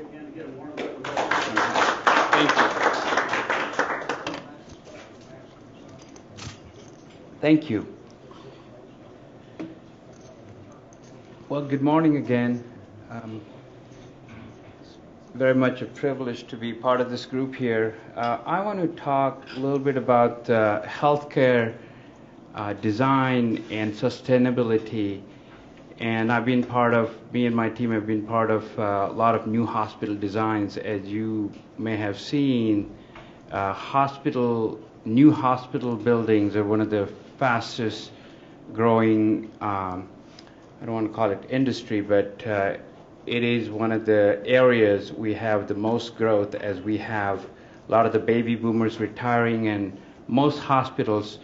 again to get a warm up with that. Thank you. Thank you. Well, good morning again. It's very much a privilege to be part of this group here. I want to talk a little bit about healthcare design and sustainability. And me and my team have been part of a lot of new hospital designs. As you may have seen, new hospital buildings are one of the fastest growing, I don't want to call it industry, but it is one of the areas we have the most growth, as we have a lot of the baby boomers retiring, and most hospitals,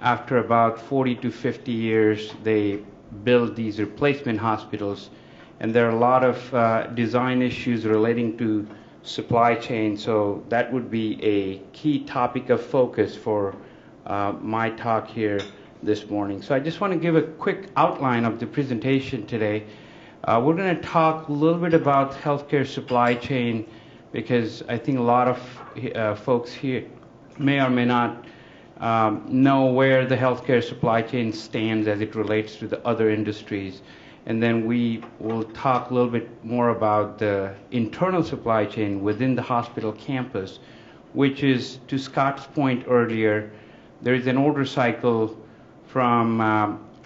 after about 40 to 50 years, they build these replacement hospitals, and there are a lot of design issues relating to supply chain, so that would be a key topic of focus for my talk here this morning. So I just want to give a quick outline of the presentation today. We're going to talk a little bit about healthcare supply chain, because I think a lot of folks here may or may not know where the healthcare supply chain stands as it relates to the other industries. And then we will talk a little bit more about the internal supply chain within the hospital campus, which is, to Scott's point earlier, there is an order cycle from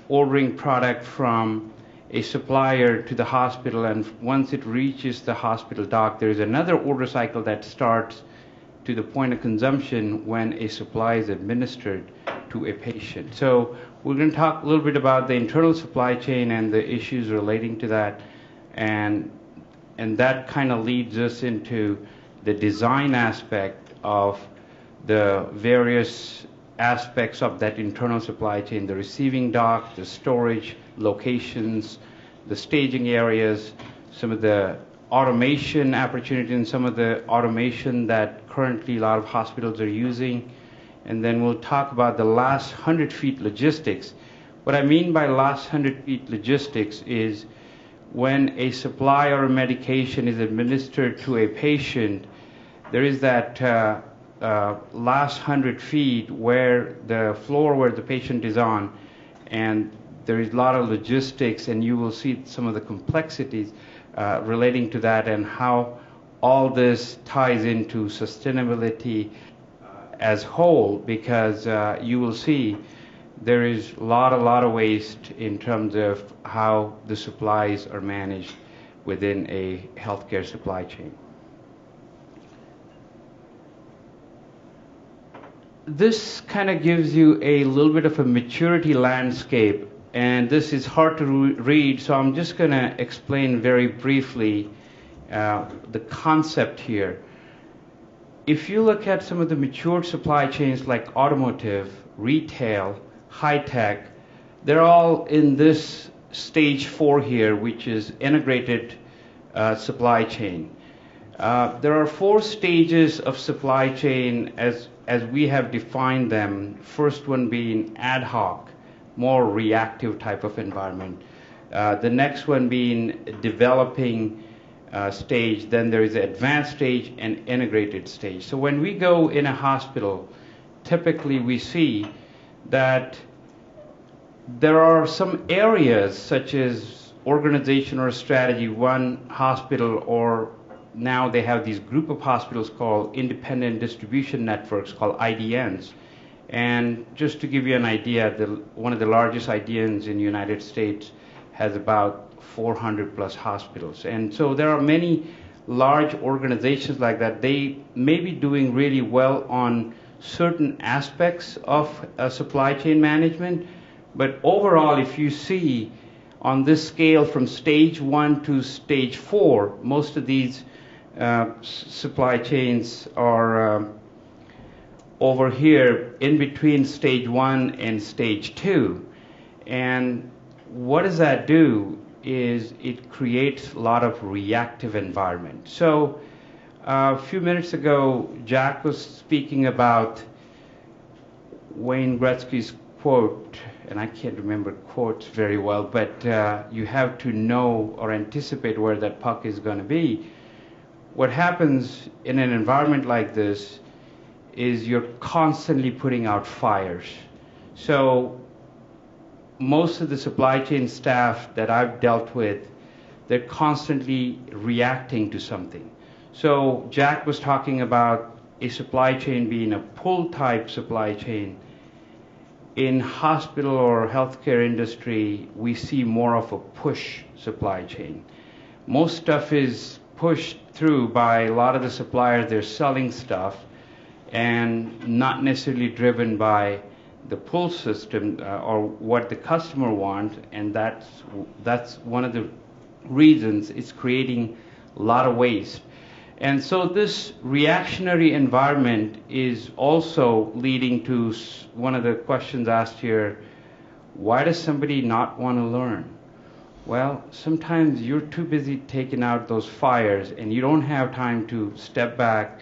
ordering product from a supplier to the hospital, and once it reaches the hospital dock, there is another order cycle that starts to the point of consumption when a supply is administered to a patient. So we're going to talk a little bit about the internal supply chain and the issues relating to that, and that kind of leads us into the design aspect of the various aspects of that internal supply chain: the receiving dock, the storage locations, the staging areas, some of the automation opportunity, and some of the automation that currently a lot of hospitals are using. And then we'll talk about the last 100 feet logistics. What I mean by last 100 feet logistics is when a supply or a medication is administered to a patient, there is that last 100 feet where the floor where the patient is on, and there is a lot of logistics, and you will see some of the complexities relating to that and how all this ties into sustainability as whole, because you will see there is a lot of waste in terms of how the supplies are managed within a healthcare supply chain. This kind of gives you a little bit of a maturity landscape, and this is hard to read, so I'm just going to explain very briefly the concept here. If you look at some of the mature supply chains like automotive, retail, high-tech, they're all in this stage 4 here, which is integrated supply chain. There are 4 stages of supply chain as we have defined them. First one being ad hoc, more reactive type of environment. The next one being developing stage, then there is an advanced stage and integrated stage. So when we go in a hospital, typically we see that there are some areas such as organization or strategy. One hospital, or now they have these group of hospitals called independent distribution networks, called IDNs. And just to give you an idea, one of the largest IDNs in the United States has about 400 plus hospitals. And so there are many large organizations like that. They may be doing really well on certain aspects of supply chain management, but overall, if you see on this scale from stage 1 to stage 4, most of these supply chains are over here in between stage 1 and stage 2. And what does that do is it creates a lot of reactive environment. So a few minutes ago, Jack was speaking about Wayne Gretzky's quote, and I can't remember quotes very well, but you have to know or anticipate where that puck is going to be. what happens in an environment like this is you're constantly putting out fires. So most of the supply chain staff that I've dealt with, they're constantly reacting to something. So Jack was talking about a supply chain being a pull type supply chain. In hospital or healthcare industry, we see more of a push supply chain. Most stuff is pushed through by a lot of the suppliers. They're selling stuff and not necessarily driven by the pull system or what the customer wants, and that's one of the reasons it's creating a lot of waste. And so this reactionary environment is also leading to one of the questions asked here: why does somebody not want to learn? Well, sometimes you're too busy taking out those fires and you don't have time to step back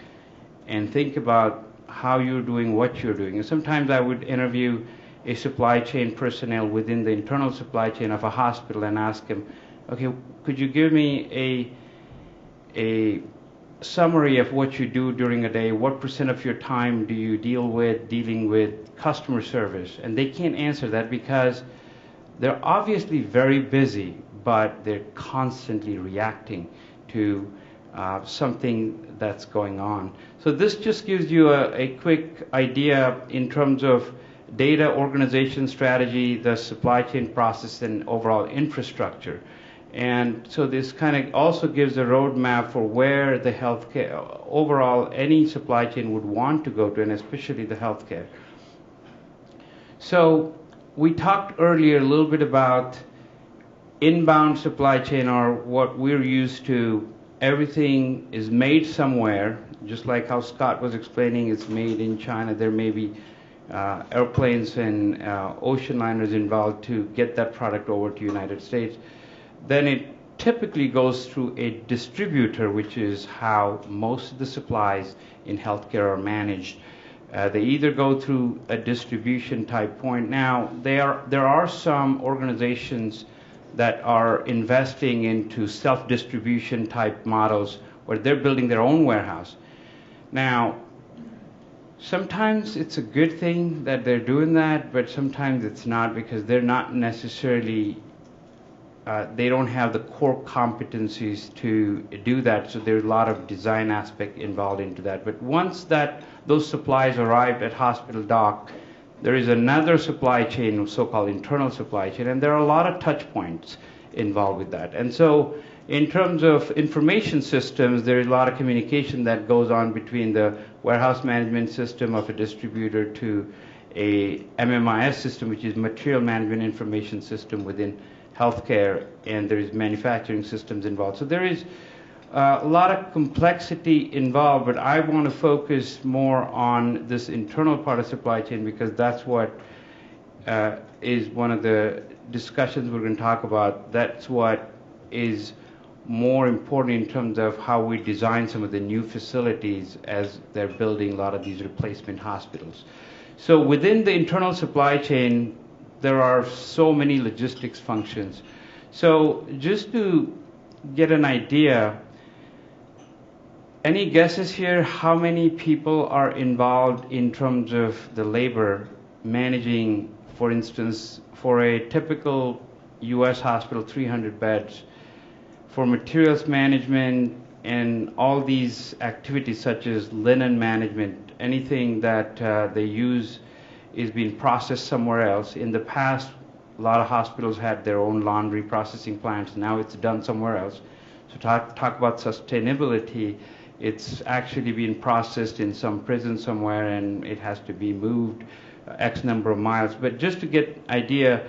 and think about how you're doing what you're doing. And sometimes I would interview a supply chain personnel within the internal supply chain of a hospital and ask him, okay, could you give me a summary of what you do during a day? What % of your time do you dealing with customer service? And they can't answer that because they're obviously very busy, but they're constantly reacting to something that's going on. So this just gives you a quick idea in terms of data organization strategy, the supply chain process, and overall infrastructure. And so this kind of also gives a roadmap for where the healthcare, overall any supply chain would want to go to, and especially the healthcare. So we talked earlier a little bit about inbound supply chain, or what we're used to. Everything is made somewhere, just like how Scott was explaining, it's made in China. There may be airplanes and ocean liners involved to get that product over to United States. Then it typically goes through a distributor, which is how most of the supplies in healthcare are managed. They either go through a distribution type point. Now, there are some organizations that are investing into self-distribution type models where they're building their own warehouse. Now, sometimes it's a good thing that they're doing that, but sometimes it's not, because they're not necessarily they don't have the core competencies to do that, so there's a lot of design aspect involved into that. But once those supplies arrive at hospital dock, there is another supply chain, so-called internal supply chain, and there are a lot of touch points involved with that. And so in terms of information systems, there is a lot of communication that goes on between the warehouse management system of a distributor to a MMIS system, which is material management information system within healthcare, and there is manufacturing systems involved. So there is a lot of complexity involved, but I want to focus more on this internal part of supply chain, because that's what is one of the discussions we're going to talk about. That's what is more important in terms of how we design some of the new facilities as they're building a lot of these replacement hospitals. So within the internal supply chain, there are so many logistics functions. So just to get an idea, any guesses here how many people are involved in terms of the labor managing, for instance, for a typical US hospital, 300 beds, for materials management and all these activities such as linen management, anything that they use is being processed somewhere else. In the past, a lot of hospitals had their own laundry processing plants. Now it's done somewhere else. So talk about sustainability. It's actually being processed in some prison somewhere, and it has to be moved X number of miles. But just to get idea,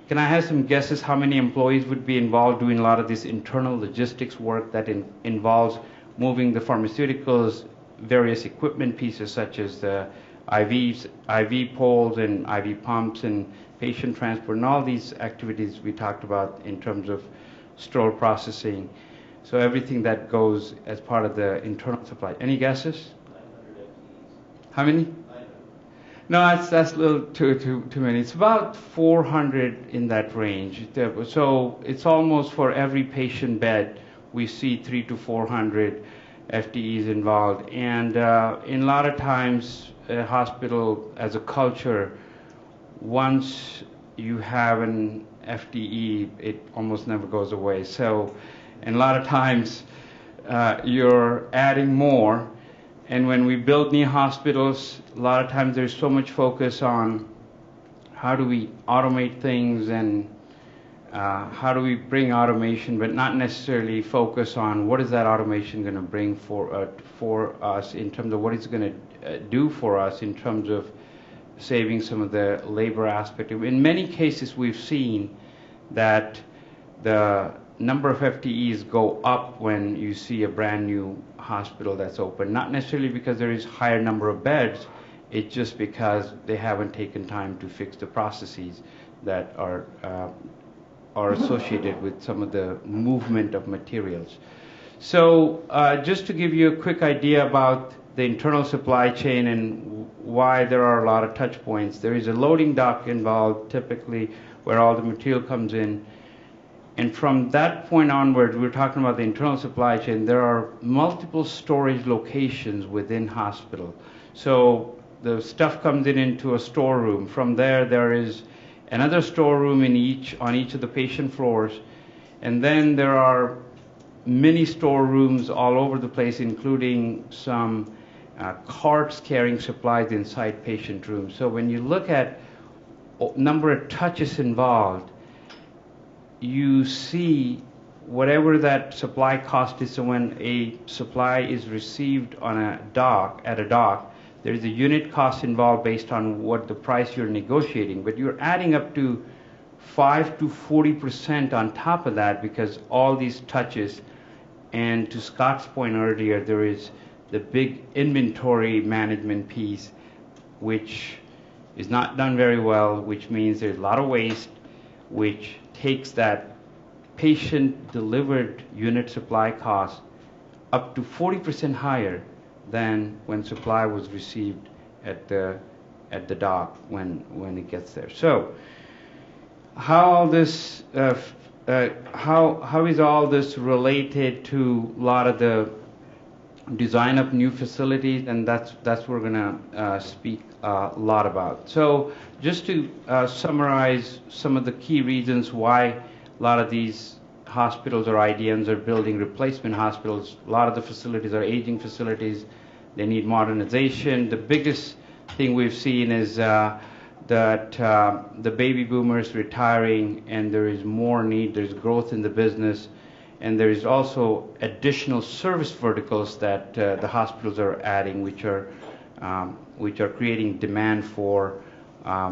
can I have some guesses how many employees would be involved doing a lot of this internal logistics work that involves moving the pharmaceuticals, various equipment pieces such as the IVs, IV poles and IV pumps and patient transport, and all these activities we talked about in terms of store processing. So everything that goes as part of the internal supply. Any guesses? 900 FTEs. How many? 900. No, that's a little too many. It's about 400 in that range. So it's almost for every patient bed we see 300 to 400. FTEs involved. And in a lot of times, a hospital as a culture, once you have an FTE, it almost never goes away. So, and a lot of times, you're adding more. And when we build new hospitals, a lot of times there's so much focus on how do we automate things and how do we bring automation, but not necessarily focus on what is that automation going to bring for us in terms of what it's going to do for us in terms of saving some of the labor aspect. In many cases, we've seen that the number of FTEs go up when you see a brand new hospital that's open, not necessarily because there is higher number of beds, it's just because they haven't taken time to fix the processes that are associated with some of the movement of materials. So just to give you a quick idea about the internal supply chain and why there are a lot of touch points, there is a loading dock involved typically where all the material comes in. And from that point onward, we're talking about the internal supply chain. There are multiple storage locations within hospital. So the stuff comes in into a storeroom. From there, there is another storeroom on each of the patient floors. And then there are many storerooms all over the place, including some carts carrying supplies inside patient rooms. So when you look at number of touches involved, you see whatever that supply cost is. So when a supply is received on at a dock, there's a unit cost involved based on what the price you're negotiating, but you're adding up to 5 to 40% on top of that because all these touches. And to Scott's point earlier, there is the big inventory management piece, which is not done very well, which means there's a lot of waste, which takes that patient-delivered unit supply cost up to 40% higher than when supply was received at the dock when it gets there. So, how is all this related to a lot of the design of new facilities? And that's what we're going to speak a lot about. So just to summarize some of the key reasons why a lot of these hospitals or IDNs are building replacement hospitals. A lot of the facilities are aging facilities. They need modernization. The biggest thing we've seen is that the baby boomers retiring, and there is more need. There's growth in the business, and there is also additional service verticals that the hospitals are adding, which are creating demand for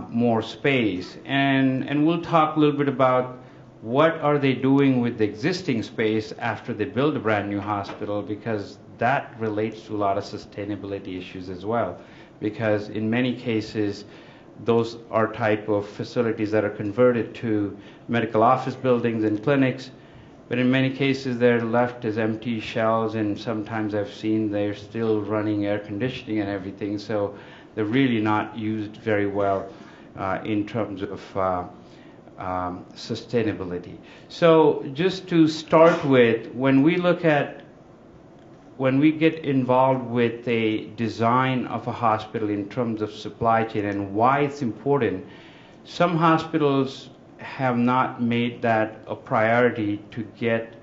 more space. And we'll talk a little bit about what are they doing with the existing space after they build a brand new hospital, because that relates to a lot of sustainability issues as well. Because in many cases, those are type of facilities that are converted to medical office buildings and clinics, but in many cases they're left as empty shells, and sometimes I've seen they're still running air conditioning and everything, so they're really not used very well in terms of sustainability. So just to start with, when we get involved with a design of a hospital in terms of supply chain and why it's important, some hospitals have not made that a priority to get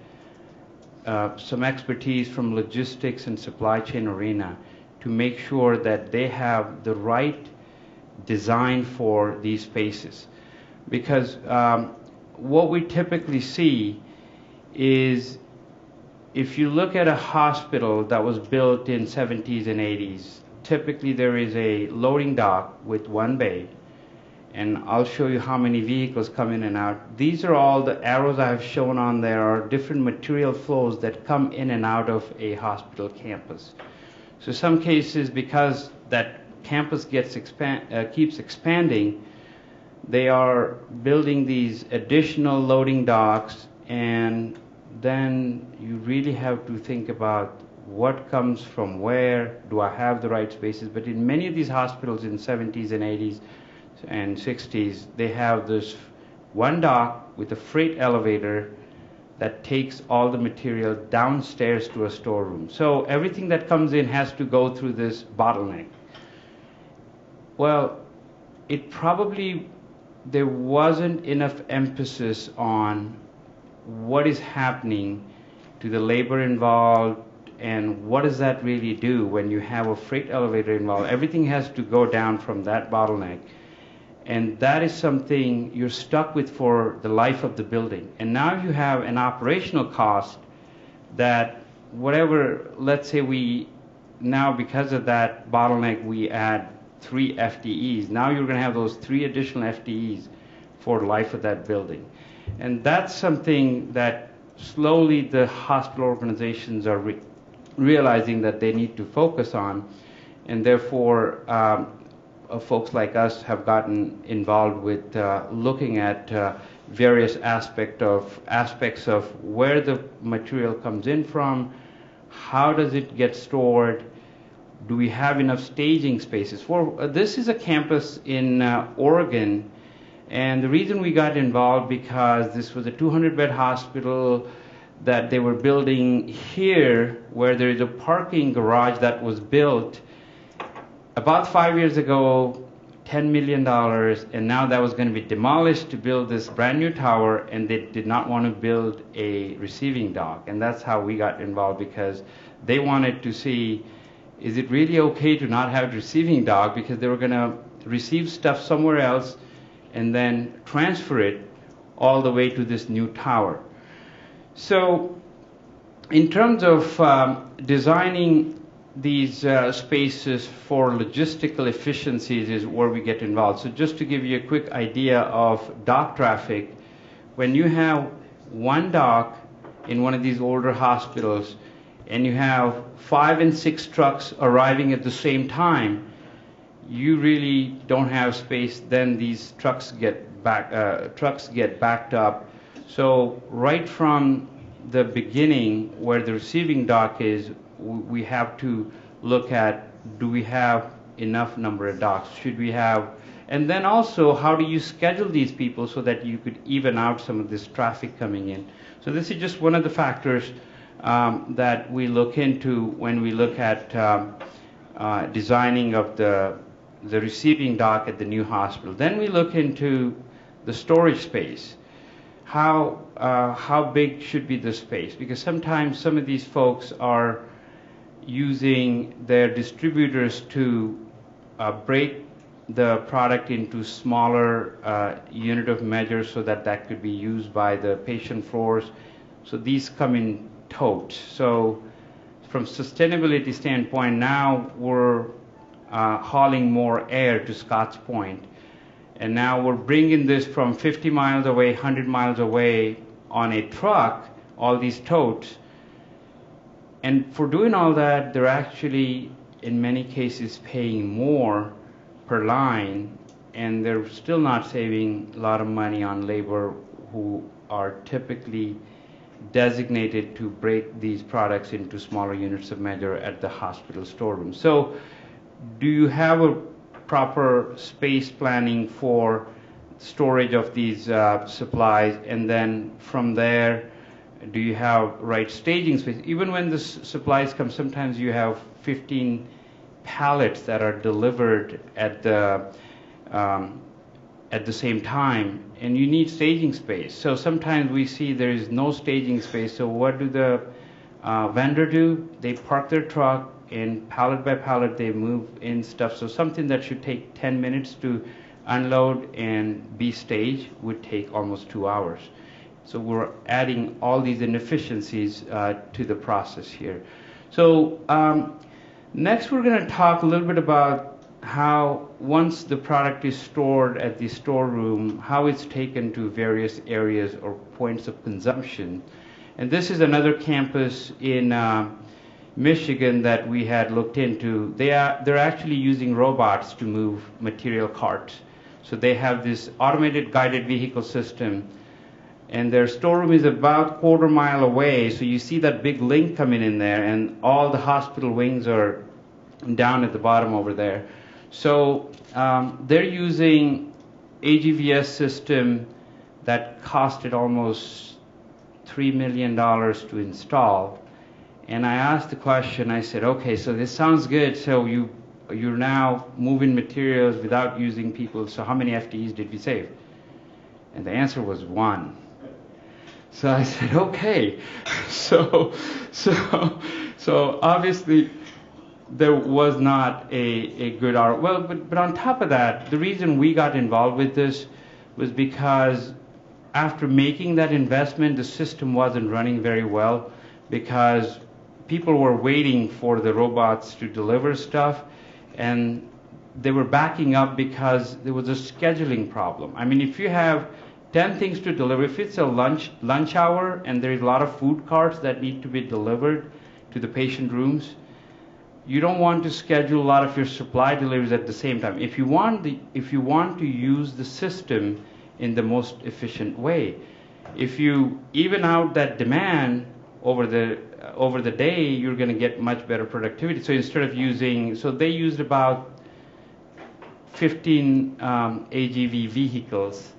some expertise from logistics and supply chain arena to make sure that they have the right design for these spaces. Because what we typically see is, if you look at a hospital that was built in 70s and 80s, typically there is a loading dock with one bay, and I'll show you how many vehicles come in and out. These are all the arrows I have shown on there are different material flows that come in and out of a hospital campus. So some cases, because that campus keeps expanding, they are building these additional loading docks, and then you really have to think about what comes from where. Do I have the right spaces? But in many of these hospitals in 70s and 80s and 60s, they have this one dock with a freight elevator that takes all the material downstairs to a storeroom. So everything that comes in has to go through this bottleneck. Well, there wasn't enough emphasis on what is happening to the labor involved and what does that really do when you have a freight elevator involved. Everything has to go down from that bottleneck. And that is something you're stuck with for the life of the building. And now you have an operational cost that whatever, let's say now because of that bottleneck, we add 3 FTEs. Now you're going to have those 3 additional FTEs for the life of that building. And that's something that slowly the hospital organizations are realizing that they need to focus on. And therefore, folks like us have gotten involved with looking at various aspects of where the material comes in from, how does it get stored, do we have enough staging spaces. This is a campus in Oregon, and the reason we got involved because this was a 200-bed hospital that they were building here, where there is a parking garage that was built about 5 years ago, $10 million, and now that was going to be demolished to build this brand new tower, and they did not want to build a receiving dock. And that's how we got involved, because they wanted to see, is it really okay to not have a receiving dock, because they were going to receive stuff somewhere else and then transfer it all the way to this new tower. So in terms of designing these spaces for logistical efficiencies is where we get involved. So just to give you a quick idea of dock traffic, when you have one dock in one of these older hospitals and you have 5 and 6 trucks arriving at the same time, you really don't have space. Then these trucks get backed up. So right from the beginning, where the receiving dock is, we have to look at, do we have enough number of docks? Should we have, and then also, how do you schedule these people so that you could even out some of this traffic coming in? So this is just one of the factors that we look into when we look at designing of the receiving dock at the new hospital. Then we look into the storage space. How big should be the space? Because sometimes some of these folks are using their distributors to break the product into smaller unit of measure so that could be used by the patient floors. So these come in totes. So from sustainability standpoint, now we're hauling more air to Scott's Point. And now we're bringing this from 50 miles away, 100 miles away on a truck, all these totes. And for doing all that, they're actually, in many cases, paying more per line, and they're still not saving a lot of money on labor who are typically designated to break these products into smaller units of measure at the hospital storeroom. So do you have a proper space planning for storage of these supplies? And then from there, do you have right staging space? Even when the supplies come, sometimes you have 15 pallets that are delivered at the same time, and you need staging space. So sometimes we see there is no staging space. So what do the vendor do? They park their truck, and pallet by pallet they move in stuff. So something that should take 10 minutes to unload and be staged would take almost 2 hours. So we're adding all these inefficiencies to the process here. So next we're going to talk a little bit about how once the product is stored at the storeroom, how it's taken to various areas or points of consumption. And this is another campus in Michigan that we had looked into. They're actually using robots to move material carts. So they have this automated guided vehicle system, and their storeroom is about 1/4 mile away. So you see that big link coming in there, and all the hospital wings are down at the bottom over there. So they're using AGVS system that costed almost $3 million to install. And I asked the question, I said, okay, so this sounds good. So you're now moving materials without using people. So how many FTEs did we save? And the answer was 1. So I said, okay. So obviously there was not a good ROI. Well, but on top of that, the reason we got involved with this was because after making that investment, the system wasn't running very well because people were waiting for the robots to deliver stuff, and they were backing up because there was a scheduling problem. I mean, if you have 10 things to deliver, if it's a lunch hour and there's a lot of food carts that need to be delivered to the patient rooms, you don't want to schedule a lot of your supply deliveries at the same time. If you want to use the system in the most efficient way, if you even out that demand over the day, you're going to get much better productivity. So instead of they used about 15 AGV vehicles,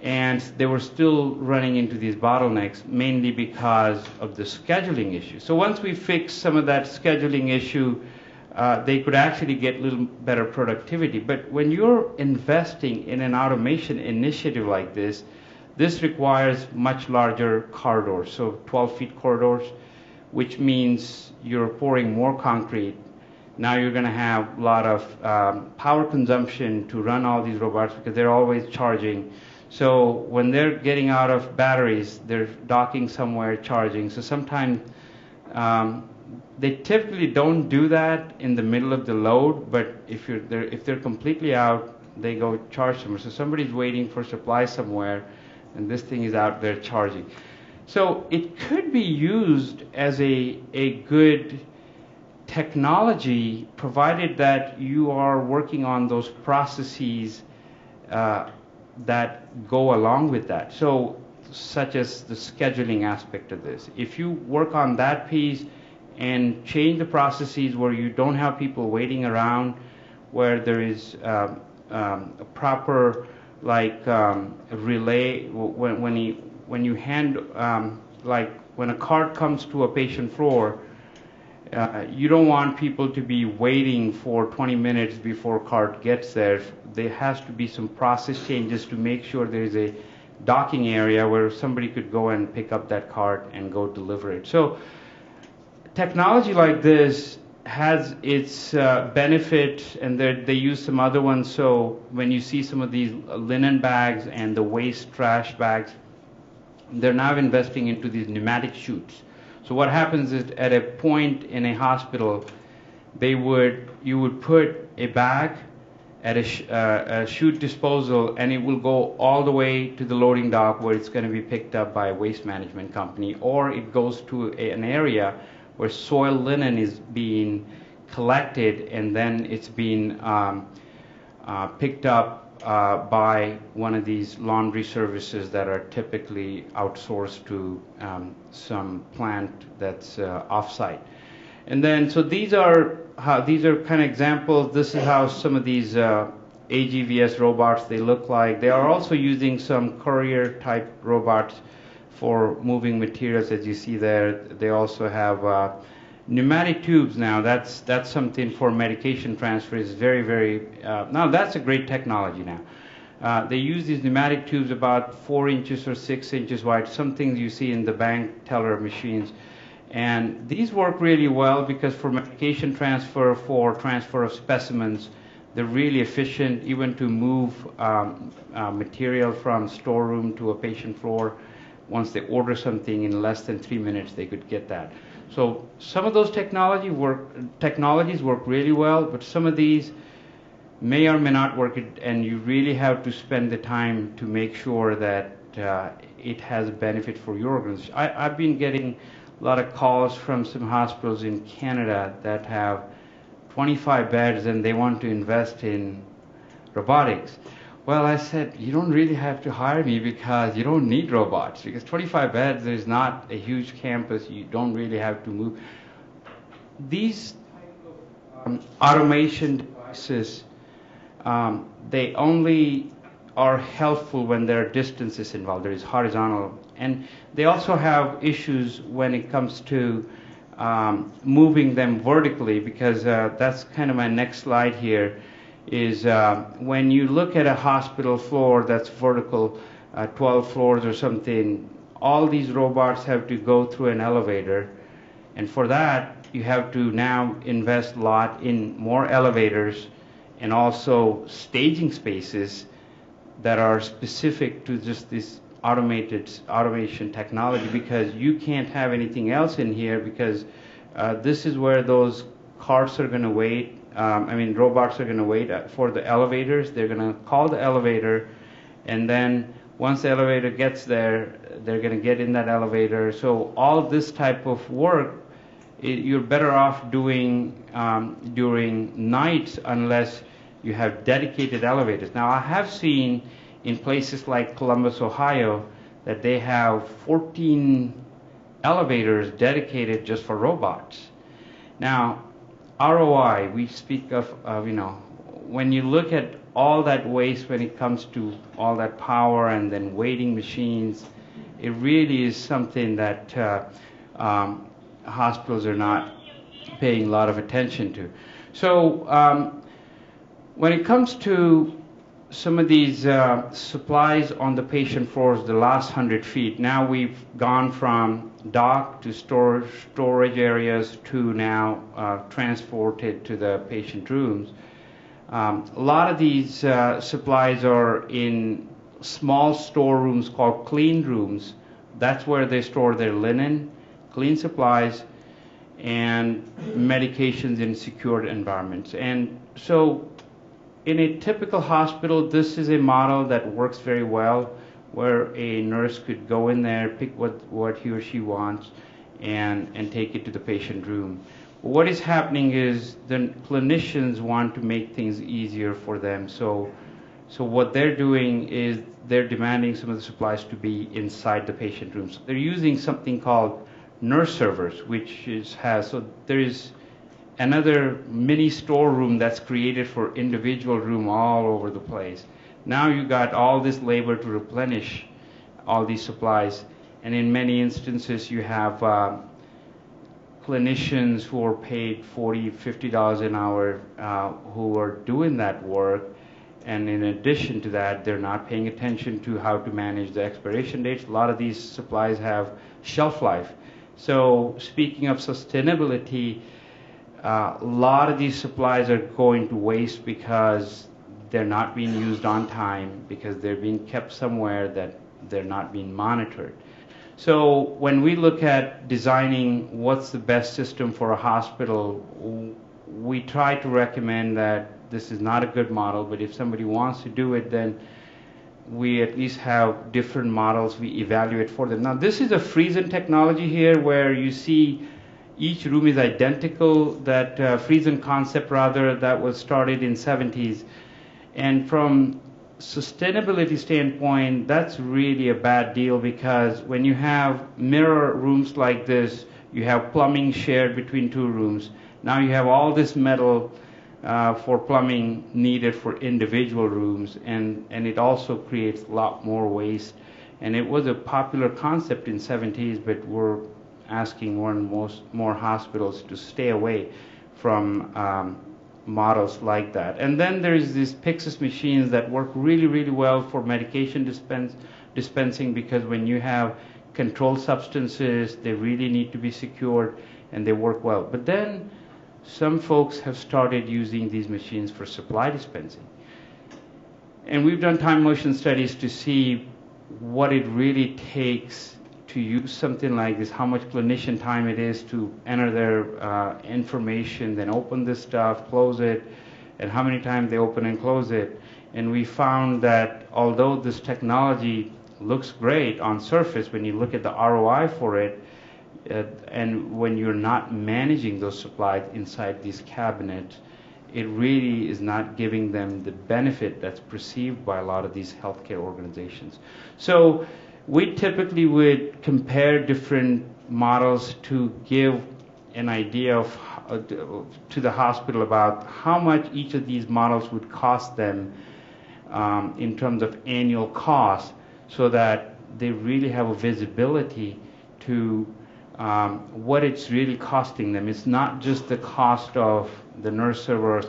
and they were still running into these bottlenecks, mainly because of the scheduling issue. So once we fixed some of that scheduling issue, they could actually get a little better productivity. But when you're investing in an automation initiative like this requires much larger corridors, so 12-feet corridors, which means you're pouring more concrete. Now you're going to have a lot of power consumption to run all these robots because they're always charging. So when they're getting out of batteries, they're docking somewhere, charging. So sometimes they typically don't do that in the middle of the load, but if they're completely out, they go charge somewhere. So somebody's waiting for supply somewhere, and this thing is out there charging. So it could be used as a good technology, provided that you are working on those processes that go along with that. So, such as the scheduling aspect of this. If you work on that piece and change the processes where you don't have people waiting around, where there is a proper relay when you hand when a cart comes to a patient floor. You don't want people to be waiting for 20 minutes before cart gets there. There has to be some process changes to make sure there is a docking area where somebody could go and pick up that cart and go deliver it. So technology like this has its benefit, and they use some other ones. So when you see some of these linen bags and the waste trash bags, they're now investing into these pneumatic chutes. So what happens is, at a point in a hospital, you would put a bag at a chute disposal, and it will go all the way to the loading dock where it's going to be picked up by a waste management company, or it goes to an area where soil linen is being collected, and then it's being picked up by one of these laundry services that are typically outsourced to some plant that's off-site. And then, so these are kind of examples. This is how some of these AGVS robots, they look like. They are also using some courier type robots for moving materials, as you see there. They also have pneumatic tubes now. That's something for medication transfer. Is very, very now that's a great technology now. They use these pneumatic tubes about 4 inches or 6 inches wide, some things you see in the bank teller machines. And these work really well because for medication transfer, for transfer of specimens, they're really efficient, even to move material from storeroom to a patient floor. Once they order something, in less than 3 minutes, they could get that. So some of those technologies work really well, but some of these may or may not work, and you really have to spend the time to make sure that it has benefit for your organization. I've been getting a lot of calls from some hospitals in Canada that have 25 beds and they want to invest in robotics. Well, I said, you don't really have to hire me because you don't need robots, because 25 beds is not a huge campus. You don't really have to move. These automation devices, they only are helpful when there are distances involved. There is horizontal, and they also have issues when it comes to moving them vertically, because that's kind of my next slide here, is when you look at a hospital floor that's vertical, 12 floors or something, all these robots have to go through an elevator, and for that you have to now invest a lot in more elevators and also staging spaces that are specific to just this automation technology, because you can't have anything else in here, because this is where those cars are going to wait. Robots are going to wait for the elevators. They're going to call the elevator, and then once the elevator gets there, they're going to get in that elevator. So all this type of work, you're better off doing during nights unless you have dedicated elevators. Now, I have seen in places like Columbus, Ohio, that they have 14 elevators dedicated just for robots. Now, ROI, we speak of when you look at all that waste when it comes to all that power and then waiting machines, it really is something that hospitals are not paying a lot of attention to. So when it comes to some of these supplies on the patient floors, the last 100 feet, now we've gone from dock to storage areas to now transported to the patient rooms. A lot of these supplies are in small storerooms called clean rooms. That's where they store their linen, clean supplies, and medications in secured environments. And so in a typical hospital, this is a model that works very well, where a nurse could go in there, pick what he or she wants, and take it to the patient room. What is happening is the clinicians want to make things easier for them. So what they're doing is they're demanding some of the supplies to be inside the patient rooms. They're using something called nurse servers, so there is another mini storeroom that's created for individual room all over the place. Now you got all this labor to replenish all these supplies, and in many instances you have clinicians who are paid $40, $50 an hour who are doing that work, and in addition to that, they're not paying attention to how to manage the expiration dates. A lot of these supplies have shelf life. So speaking of sustainability, a lot of these supplies are going to waste because they're not being used on time, because they're being kept somewhere that they're not being monitored. So when we look at designing what's the best system for a hospital, we try to recommend that this is not a good model, but if somebody wants to do it, then we at least have different models we evaluate for them. Now, this is a freeze-in technology here, where you see each room is identical. That freeze-in concept, rather, that was started in 70s. And from sustainability standpoint, that's really a bad deal, because when you have mirror rooms like this, you have plumbing shared between two rooms. Now you have all this metal for plumbing needed for individual rooms, and it also creates a lot more waste. And it was a popular concept in 70s, but we're asking more hospitals to stay away from models like that. And then there's these Pyxis machines that work really, really well for medication dispensing, because when you have controlled substances, they really need to be secured, and they work well. But then some folks have started using these machines for supply dispensing. And we've done time motion studies to see what it really takes to use something like this, how much clinician time it is to enter their information, then open this stuff, close it, and how many times they open and close it. And we found that although this technology looks great on surface, when you look at the ROI for it, and when you're not managing those supplies inside these cabinets, it really is not giving them the benefit that's perceived by a lot of these healthcare organizations. So we typically would compare different models to give an idea of to the hospital about how much each of these models would cost them in terms of annual costs, so that they really have a visibility to what it's really costing them. It's not just the cost of the nurse server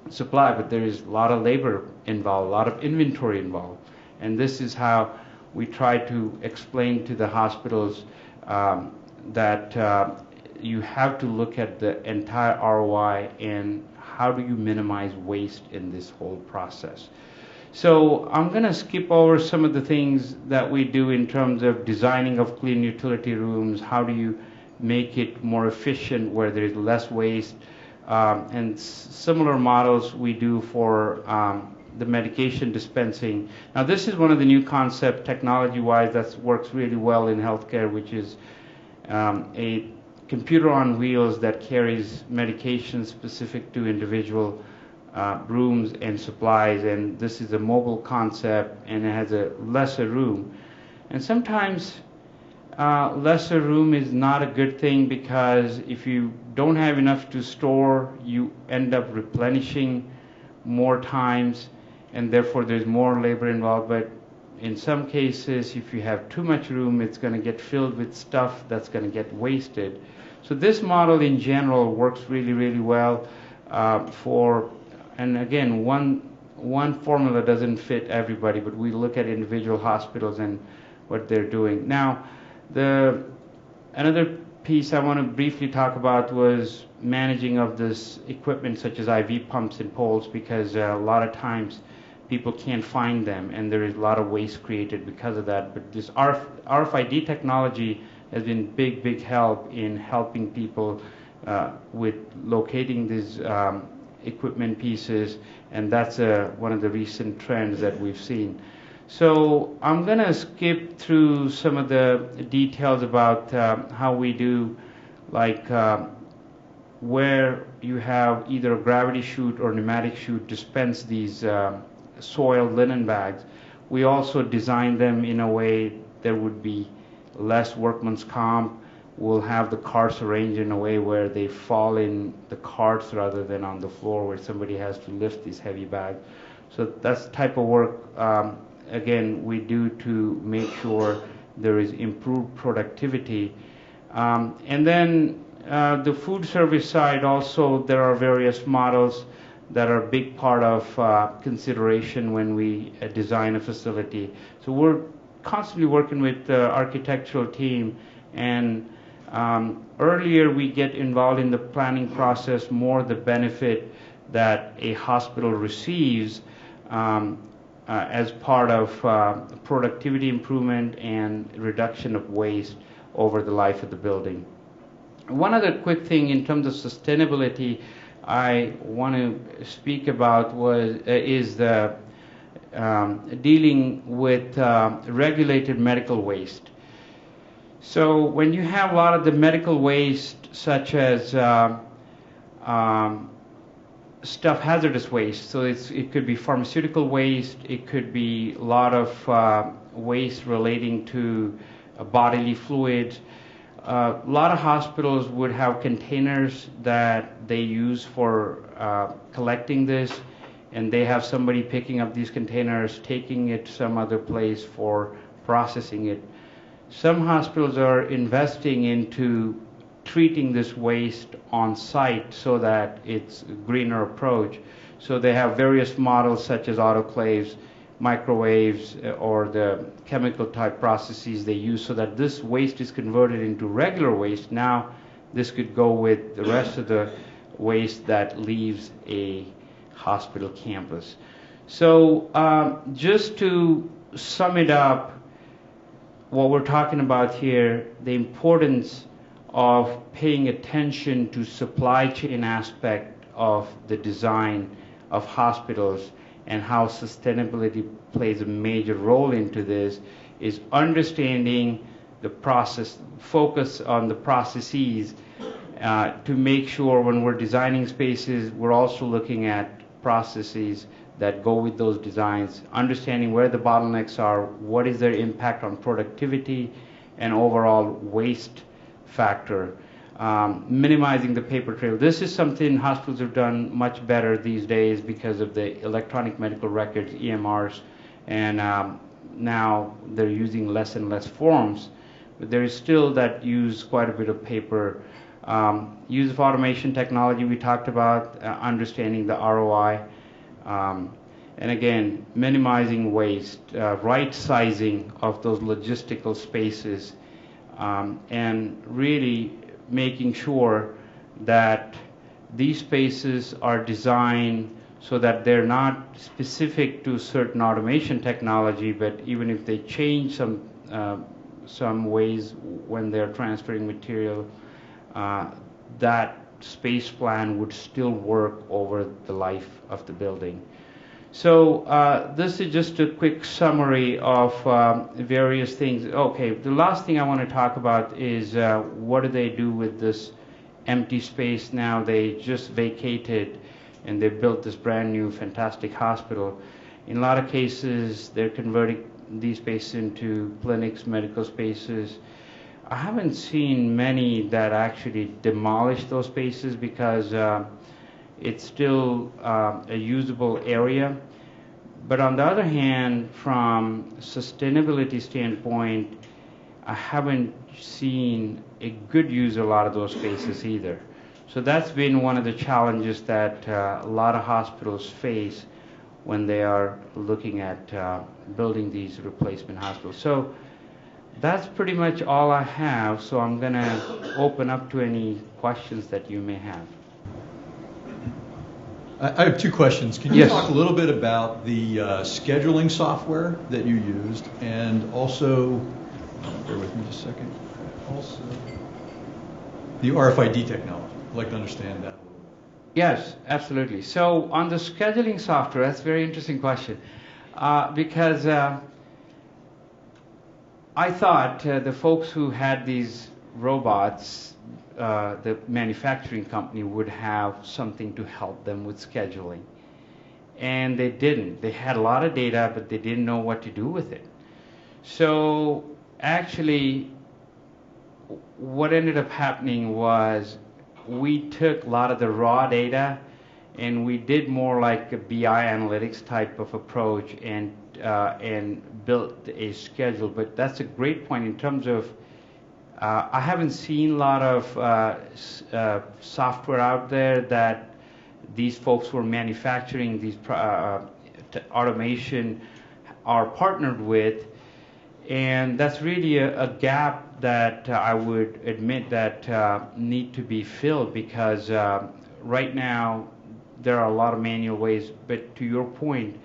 supply, but there is a lot of labor involved, a lot of inventory involved. And this is how we try to explain to the hospitals that you have to look at the entire ROI and how do you minimize waste in this whole process. So I'm going to skip over some of the things that we do in terms of designing of clean utility rooms. How do you make it more efficient where there is less waste? And similar models we do for the medication dispensing. Now this is one of the new concepts technology-wise that works really well in healthcare, which is a computer on wheels that carries medication specific to individual rooms and supplies, and this is a mobile concept and it has a lesser room. And sometimes lesser room is not a good thing, because if you don't have enough to store, you end up replenishing more times, and therefore there's more labor involved. But in some cases, if you have too much room, it's going to get filled with stuff that's going to get wasted. So this model in general works really, really well and again, one formula doesn't fit everybody, but we look at individual hospitals and what they're doing. Now, another piece I want to briefly talk about was managing of this equipment such as IV pumps and poles, because a lot of times people can't find them and there is a lot of waste created because of that. But this RFID technology has been big help in helping people with locating these equipment pieces, and that's one of the recent trends that we've seen. So I'm going to skip through some of the details about how we do, like where you have either a gravity chute or pneumatic chute dispense these soiled linen bags. We also design them in a way there would be less workman's comp. We'll have the carts arranged in a way where they fall in the carts rather than on the floor where somebody has to lift these heavy bags. So that's the type of work, again, we do to make sure there is improved productivity. And then the food service side also, there are various models that are a big part of consideration when we design a facility. So we're constantly working with the architectural team, and earlier we get involved in the planning process, more the benefit that a hospital receives as part of productivity improvement and reduction of waste over the life of the building. One other quick thing in terms of sustainability I want to speak about is the dealing with regulated medical waste. So when you have a lot of the medical waste, such as hazardous waste, so it could be pharmaceutical waste, it could be a lot of waste relating to bodily fluids. A lot of hospitals would have containers that they use for collecting this, and they have somebody picking up these containers, taking it some other place for processing it. Some hospitals are investing into treating this waste on site so that it's a greener approach. So they have various models such as autoclaves, microwaves, or the chemical type processes they use so that this waste is converted into regular waste. Now this could go with the rest of the waste that leaves a hospital campus. So just to sum it up, what we're talking about here, the importance of paying attention to supply chain aspect of the design of hospitals and how sustainability plays a major role into this, is understanding the process, focus on the processes to make sure when we're designing spaces, we're also looking at processes that go with those designs, understanding where the bottlenecks are, what is their impact on productivity and overall waste factor. minimizing the paper trail. This is something hospitals have done much better these days because of the electronic medical records, EMRs, and now they're using less and less forms. But there is still that use quite a bit of paper. Use of automation technology we talked about, understanding the ROI. And again, minimizing waste, right sizing of those logistical spaces, and really making sure that these spaces are designed so that they're not specific to certain automation technology, but even if they change some ways when they're transferring material, that space plan would still work over the life of the building. So this is just a quick summary of various things. Okay, the last thing I want to talk about is what do they do with this empty space now? They just vacated and they built this brand new fantastic hospital. In a lot of cases, they're converting these spaces into clinics, medical spaces. I haven't seen many that actually demolish those spaces because it's still a usable area. But on the other hand, from sustainability standpoint, I haven't seen a good use of a lot of those spaces either. So that's been one of the challenges that a lot of hospitals face when they are looking at building these replacement hospitals. So that's pretty much all I have. So I'm going to open up to any questions that you may have. I have two questions. Can you Yes. talk a little bit about the scheduling software that you used, and also, bear with me just a second, also the RFID technology? I'd like to understand that. Yes, absolutely. So on the scheduling software, that's a very interesting question, because I thought the folks who had these robots, the manufacturing company would have something to help them with scheduling. And they didn't. They had a lot of data, but they didn't know what to do with it. So actually, what ended up happening was we took a lot of the raw data and we did more like a BI analytics type of approach and built a schedule. But that's a great point in terms of I haven't seen a lot of software out there that these folks who are manufacturing these automation are partnered with, and that's really a gap that I would admit that need to be filled, because right now there are a lot of manual ways. But to your point,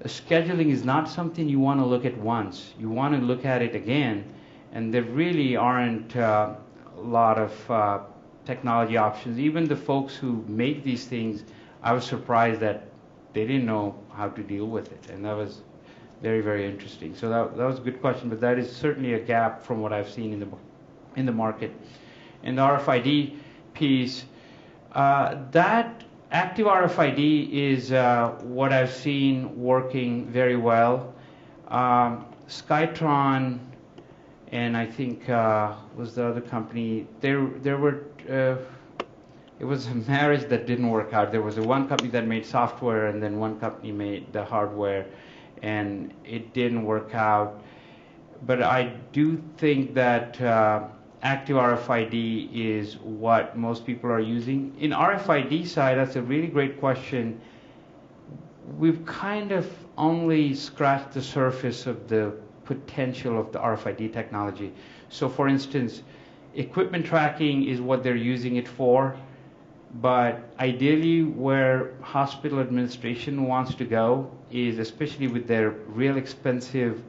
scheduling is not something you want to look at once. You want to look at it again. And there really aren't a lot of technology options. Even the folks who make these things, I was surprised that they didn't know how to deal with it. And that was very, very interesting. So that was a good question, but that is certainly a gap from what I've seen in the market. And the RFID piece, that active RFID is what I've seen working very well. Skytron, and I think was the other company. There were. It was a marriage that didn't work out. There was one company that made software, and then one company made the hardware, and it didn't work out. But I do think that active RFID is what most people are using. In RFID side, that's a really great question. We've kind of only scratched the surface of the potential of the RFID technology. So for instance, equipment tracking is what they're using it for, but ideally where hospital administration wants to go is, especially with their real expensive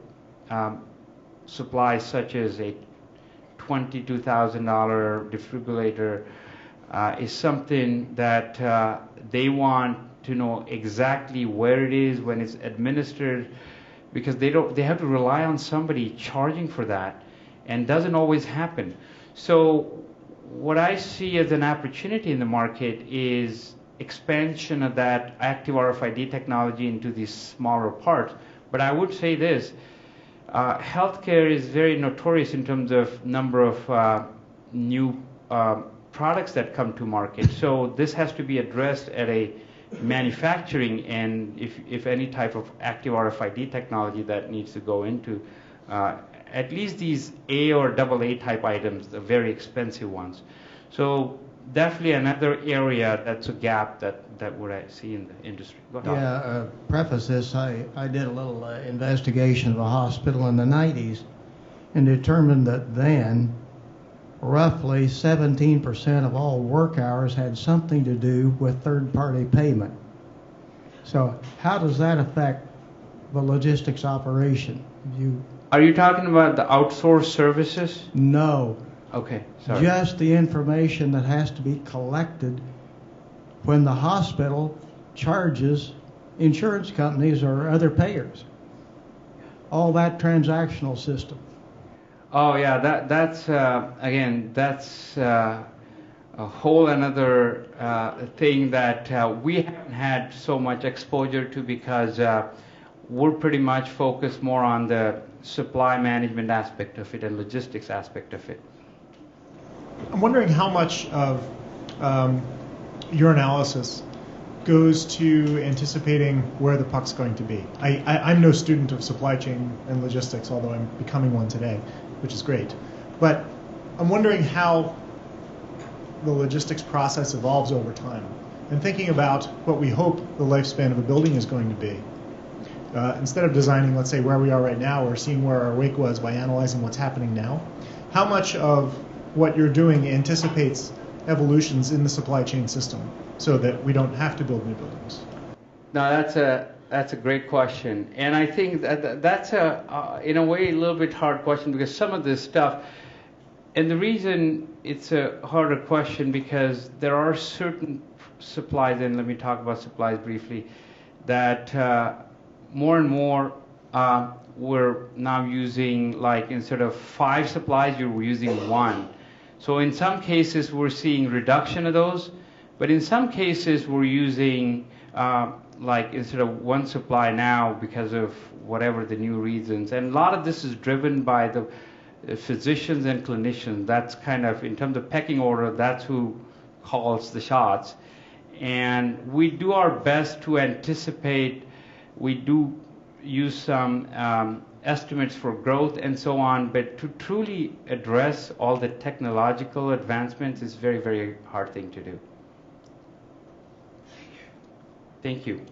supplies such as a $22,000 defibrillator, is something that they want to know exactly where it is when it's administered, because they have to rely on somebody charging for that, and doesn't always happen. So what I see as an opportunity in the market is expansion of that active RFID technology into these smaller parts. But I would say this, healthcare is very notorious in terms of number of new products that come to market. So this has to be addressed at a manufacturing, and if any type of active RFID technology that needs to go into at least these A or AA type items, the very expensive ones. So definitely another area that's a gap that what I see in the industry. Go ahead. Yeah, preface this, I did a little investigation of a hospital in the 90s and determined that then roughly 17% of all work hours had something to do with third-party payment. So how does that affect the logistics operation? Are you talking about the outsourced services? No. Okay, sorry. Just the information that has to be collected when the hospital charges insurance companies or other payers. All that transactional system. Oh yeah, that's again, that's a whole another thing that we haven't had so much exposure to, because we're pretty much focused more on the supply management aspect of it and logistics aspect of it. I'm wondering how much of your analysis goes to anticipating where the puck's going to be. I'm no student of supply chain and logistics, although I'm becoming one today, which is great. But I'm wondering how the logistics process evolves over time, and thinking about what we hope the lifespan of a building is going to be. Instead of designing, let's say, where we are right now, or seeing where our wake was by analyzing what's happening now, how much of what you're doing anticipates evolutions in the supply chain system so that we don't have to build new buildings? No, that's a great question, and I think that's in a way a little bit hard question, because some of this stuff, and the reason it's a harder question because there are certain supplies, and let me talk about supplies briefly, that more and more we're now using, like, instead of 5 supplies, you're using 1. So in some cases we're seeing reduction of those, but in some cases we're using like instead of 1 supply now because of whatever the new reasons. And a lot of this is driven by the physicians and clinicians. That's kind of, in terms of pecking order, that's who calls the shots. And we do our best to anticipate. We do use some estimates for growth and so on, but to truly address all the technological advancements is very, very hard thing to do. Thank you.